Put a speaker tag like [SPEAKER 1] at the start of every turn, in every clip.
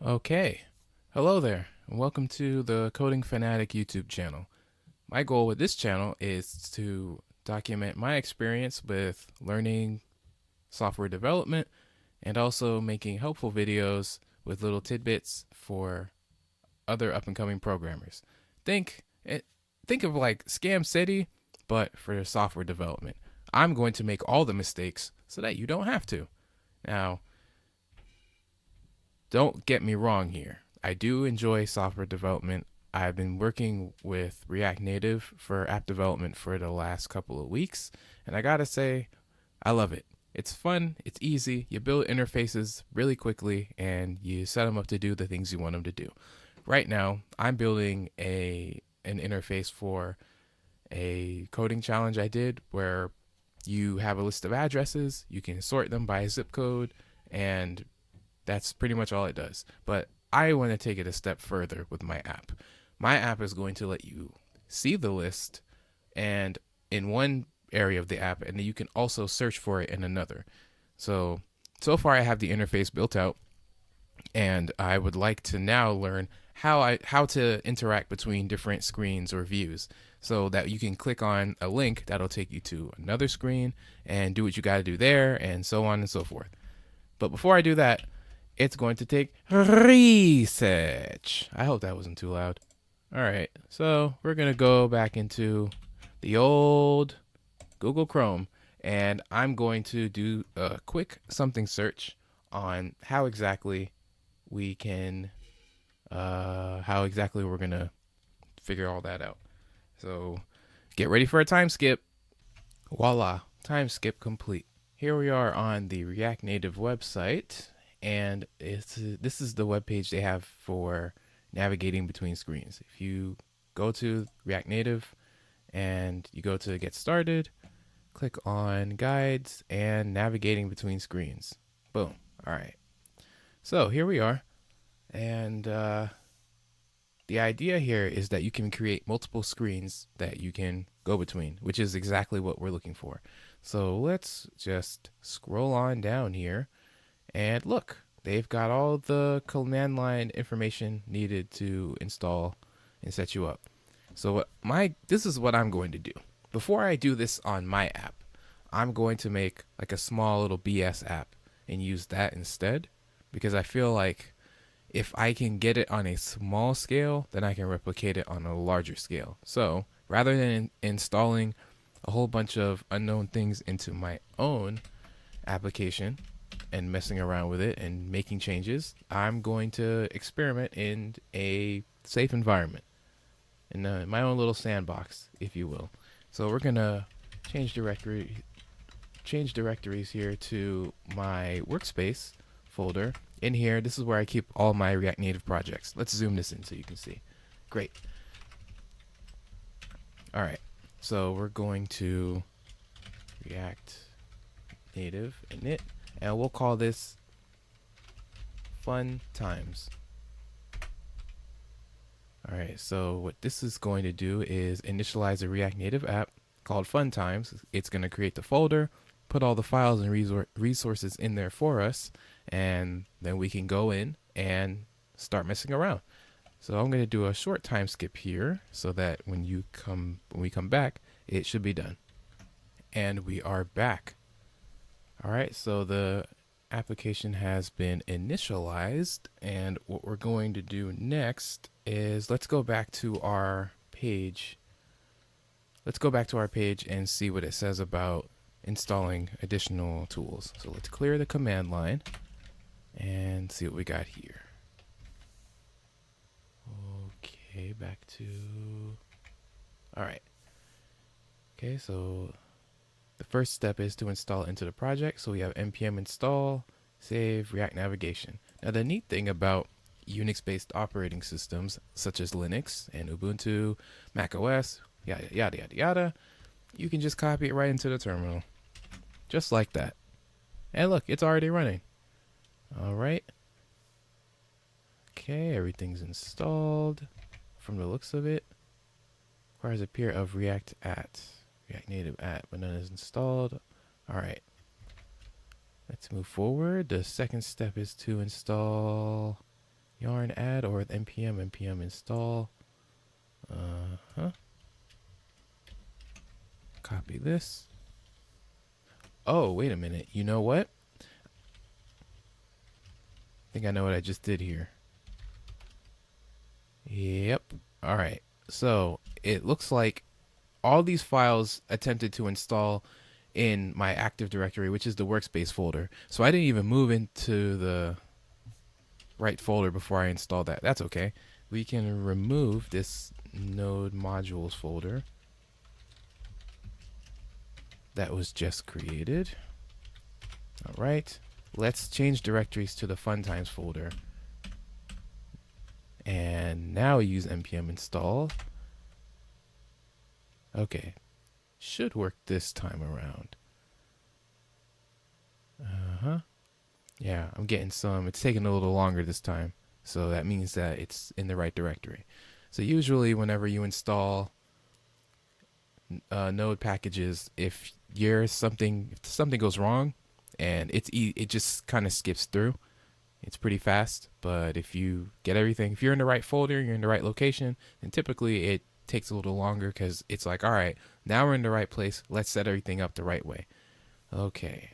[SPEAKER 1] Okay, hello there, and welcome to the Coding Fanatic YouTube channel. My goal with this channel is to document my experience with learning software development and also making helpful videos with little tidbits for other up-and-coming programmers. Think eh, think of like Scam City, but for software development. I'm going to make all the mistakes so that you don't have to. Now, don't get me wrong here. I do enjoy software development. I've been working with React Native for app development for the last couple of weeks, and I gotta say, I love it. It's fun, it's easy, you build interfaces really quickly, and you set them up to do the things you want them to do. Right now, I'm building an interface for a coding challenge I did where you have a list of addresses, you can sort them by zip code, and that's pretty much all it does. But I want to take it a step further with my app. My app is going to let you see the list and in one area of the app, and then you can also search for it in another. So far I have the interface built out, and I would like to now learn how to interact between different screens or views so that you can click on a link that'll take you to another screen and do what you got to do there, and so on and so forth. But before I do that, it's going to take research. I hope that wasn't too loud. All right, so we're going to go back into the old Google Chrome, and I'm going to do a quick something search on how exactly we can, how exactly we're going to figure all that out. So get ready for a time skip. Voila, time skip complete. Here we are on the React Native website, and this is the web page they have for navigating between screens. If you go to React Native and you go to get started, click on guides and navigating between screens. Boom. All right. So here we are, and the idea here is that you can create multiple screens that you can go between, which is exactly what we're looking for. So let's just scroll on down here and look, they've got all the command line information needed to install and set you up. So this is what I'm going to do. Before I do this on my app, I'm going to make like a small little BS app and use that instead, because I feel like if I can get it on a small scale, then I can replicate it on a larger scale. So rather than installing a whole bunch of unknown things into my own application and messing around with it and making changes, I'm going to experiment in a safe environment, in my own little sandbox, if you will. So we're gonna change directories here to my workspace folder. In here, this is where I keep all my React Native projects. Let's zoom this in so you can see. Great. All right. So we're going to React Native init, and we'll call this Fun Times. All right. So what this is going to do is initialize a React Native app called Fun Times. It's going to create the folder, put all the files and resources in there for us, and then we can go in and start messing around. So I'm going to do a short time skip here so that when we come back, it should be done. And we are back. All right, so the application has been initialized, and what we're going to do next is let's go back to our page. Let's go back to our page and see what it says about installing additional tools. So let's clear the command line and see what we got here. Okay, back to, all right. Okay, so the first step is to install into the project. So we have npm install, save, React navigation. Now the neat thing about Unix-based operating systems such as Linux and Ubuntu, Mac OS, yada, yada, yada, yada, you can just copy it right into the terminal. Just like that. And look, it's already running. All right. Okay, everything's installed from the looks of it. Requires a peer of React Native at, but none is installed. All right. Let's move forward. The second step is to install yarn add or with npm install. Copy this. Oh, wait a minute. You know what? I think I know what I just did here. Yep. All right. So it looks like all these files attempted to install in my Active Directory, which is the workspace folder. So I didn't even move into the right folder before I installed that. That's okay. We can remove this node modules folder that was just created. All right. Let's change directories to the fun times folder. And now use npm install. Okay. Should work this time around. Yeah, I'm getting some. It's taking a little longer this time. So that means that it's in the right directory. So usually whenever you install node packages, if something goes wrong and it just kind of skips through, it's pretty fast. But if you get everything, if you're in the right folder, you're in the right location, then typically it takes a little longer because it's like, all right, now we're in the right place. Let's set everything up the right way. Okay.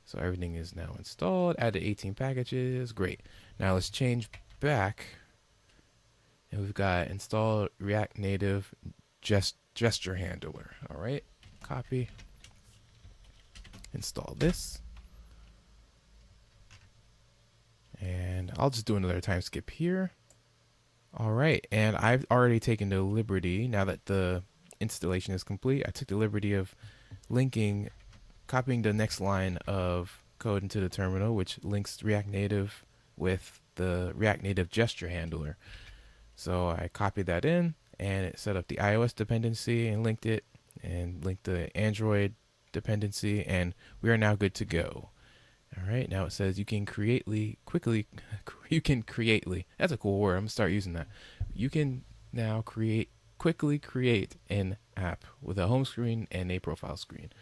[SPEAKER 1] So everything is now installed. Added 18 packages. Great. Now let's change back. And we've got install React Native gesture handler. All right. Copy. Install this. And I'll just do another time skip here. All right. And I've already taken the liberty, now that the installation is complete, I took the liberty of copying the next line of code into the terminal, which links React Native with the React Native gesture handler. So I copied that in, and it set up the iOS dependency and linked it, and linked the Android dependency, and we are now good to go. All right, now it says you can creately, that's a cool word, I'm gonna start using that. You can now quickly create an app with a home screen and a profile screen.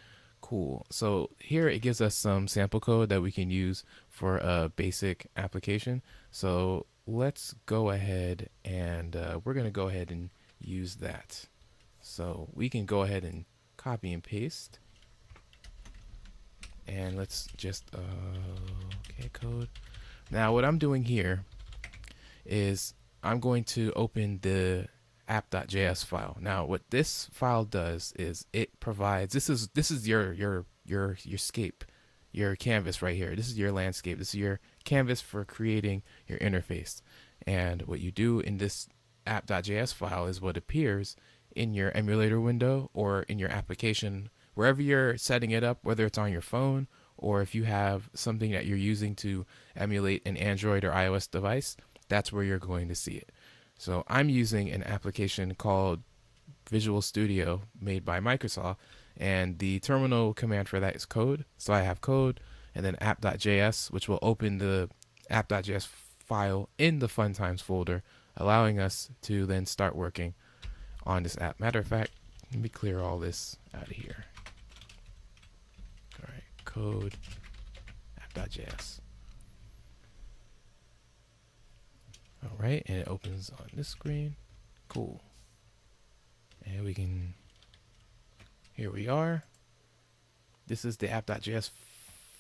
[SPEAKER 1] Cool. So here it gives us some sample code that we can use for a basic application. So let's go ahead and we're going to go ahead and use that. So we can go ahead and copy and paste. And let's just, okay, code. Now what I'm doing here is I'm going to open the app.js file. Now what this file does is it provides, this is your scape, your canvas right here. This is your landscape. This is your canvas for creating your interface. And what you do in this app.js file is what appears in your emulator window or in your application, wherever you're setting it up, whether it's on your phone or if you have something that you're using to emulate an Android or iOS device, that's where you're going to see it. So I'm using an application called Visual Studio made by Microsoft, and the terminal command for that is code. So I have code and then app.js, which will open the app.js file in the fun times folder, allowing us to then start working on this app. Matter of fact, let me clear all this out of here. All right, code app.js. All right, and it opens on this screen. Cool. And we can, here we are. This is the app.js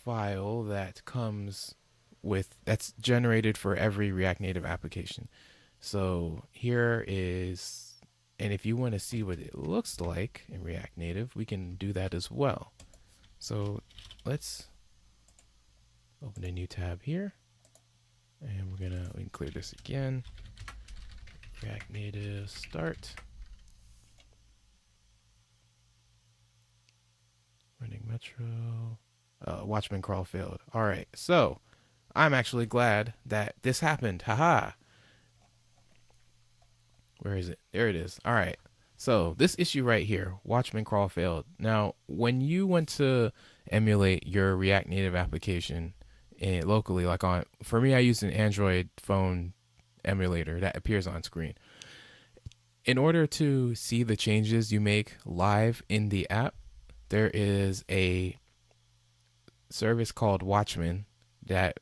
[SPEAKER 1] file that comes with, that's generated for every React Native application. So here is, and if you want to see what it looks like in React Native, we can do that as well. So let's open a new tab here. And we can clear this again. React Native start. Running Metro. Watchman crawl failed. All right, so I'm actually glad that this happened. Haha. Where is it? There it is. All right. So this issue right here, Watchman crawl failed. Now, when you want to emulate your React Native application locally, like for me, I use an Android phone emulator that appears on screen. In order to see the changes you make live in the app, there is a service called Watchman that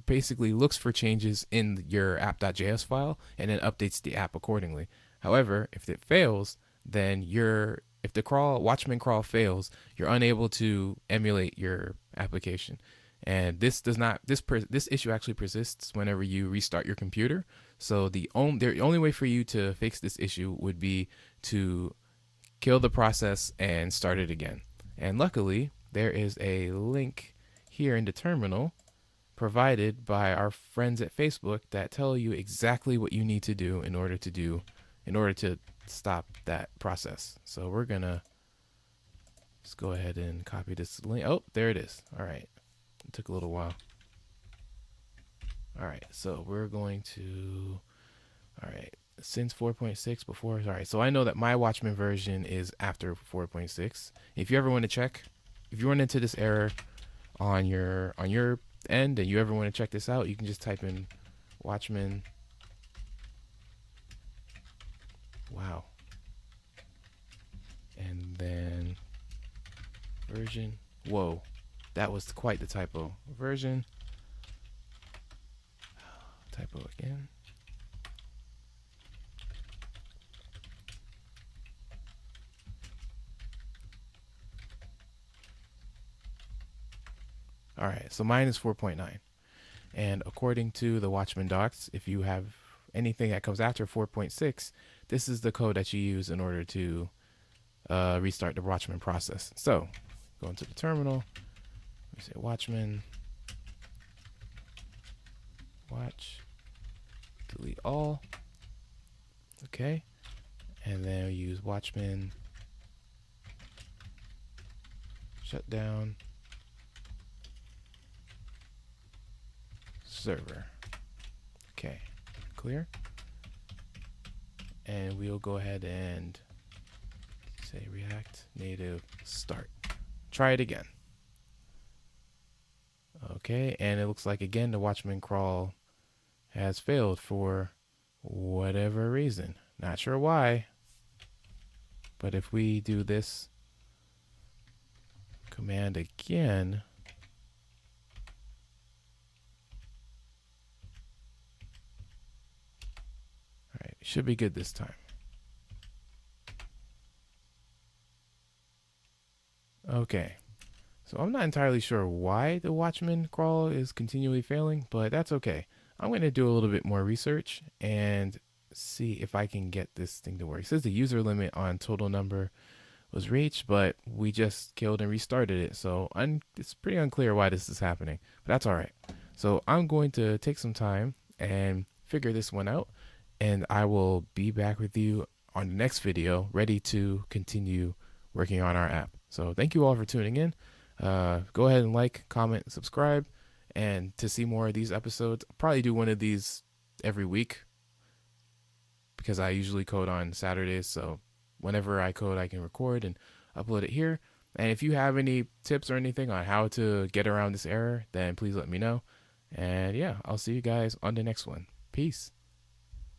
[SPEAKER 1] basically looks for changes in your app.js file and then updates the app accordingly. However, if it fails, then if the Watchman crawl fails, you're unable to emulate your application. And this issue actually persists whenever you restart your computer. So the only way for you to fix this issue would be to kill the process and start it again. And luckily, there is a link here in the terminal provided by our friends at Facebook that tell you exactly what you need to do in order to stop that process. So we're gonna just go ahead and copy this link. Oh, there it is. All right, it took a little while. All right, so we're going to, all right, since 4.6 before, all right, so I know that my Watchman version is after 4.6. If you ever want to check, if you run into this error on your end and you ever want to check this out, you can just type in Watchman. Wow. And then version. Whoa, that was quite the typo. Version. Typo again. All right, so mine is 4.9. And according to the Watchman docs, if you have anything that comes after 4.6, this is the code that you use in order to restart the Watchman process. So go into the terminal. We say Watchman, watch, delete all. Okay. And then we use Watchman shutdown server. Okay, clear. And we'll go ahead and say React Native start. Try it again. Okay, and it looks like again the Watchman crawl has failed for whatever reason. Not sure why. But if we do this command again, all right, it should be good this time. Okay, so I'm not entirely sure why the Watchman crawl is continually failing, but that's okay. I'm going to do a little bit more research and see if I can get this thing to work. It says the user limit on total number was reached, but we just killed and restarted it. So it's pretty unclear why this is happening, but that's all right. So I'm going to take some time and figure this one out, and I will be back with you on the next video, ready to continue working on our app. So thank you all for tuning in. Go ahead and like, comment, subscribe, and to see more of these episodes, I'll probably do one of these every week because I usually code on Saturdays. So whenever I code, I can record and upload it here. And if you have any tips or anything on how to get around this error, then please let me know. And yeah, I'll see you guys on the next one. Peace.